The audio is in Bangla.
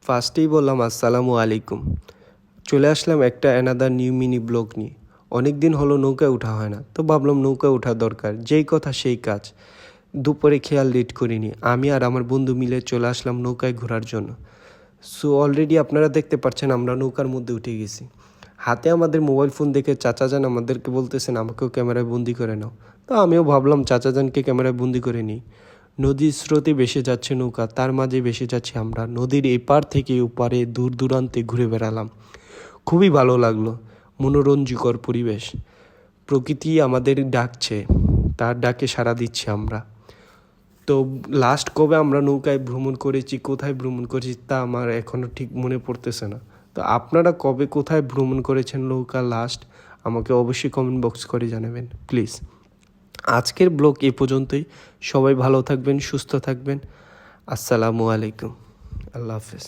ফার্স্টেই বললাম আসসালামু আলাইকুম। চলে আসলাম একটা অ্যানাদার নিউ মিনি ব্লগ নিয়ে। অনেক দিন হলো নৌকায় ওঠা হয় না, তো ভাবলাম নৌকায় ওঠা দরকার। যেই কথা সেই কাজ। দুপুরে খেয়াল লেট করিনি, আমি আর আমার বন্ধু মিলে চলে আসলাম নৌকায় ঘোরার জন্য। সো অলরেডি আপনারা দেখতে পাচ্ছেন আমরা নৌকার মধ্যে উঠে গেছি। হাতে আমাদের মোবাইল ফোন দেখে চাচাজান আমাদেরকে বলতেছেন আমাকেও ক্যামেরায় বন্দি করে নাও। তো আমিও ভাবলাম চাচাজানকে ক্যামেরায় বন্দি করে নিই। নদীর স্রোতে ভেসে যাচ্ছে নৌকা, তার মাঝে ভেসে যাচ্ছি আমরা। নদীর এপার থেকে ওপারে দূর দূরান্তে ঘুরে বেড়ালাম। খুবই ভালো লাগলো, মনোরঞ্জকর পরিবেশ। প্রকৃতি আমাদের ডাকছে, তার ডাকে সাড়া দিচ্ছি আমরা। তো লাস্ট কবে আমরা নৌকায় ভ্রমণ করেছি, কোথায় ভ্রমণ করেছি তা আমার এখনও ঠিক মনে পড়তেছে না। তো আপনারা কবে কোথায় ভ্রমণ করেছেন নৌকা লাস্ট, আমাকে অবশ্যই কমেন্ট বক্স করে জানাবেন প্লিজ। আজকের ব্লগ এ পর্যন্তই। সবাই ভালো থাকবেন, সুস্থ থাকবেন। আসসালামু আলাইকুম, আল্লাহ হাফেজ।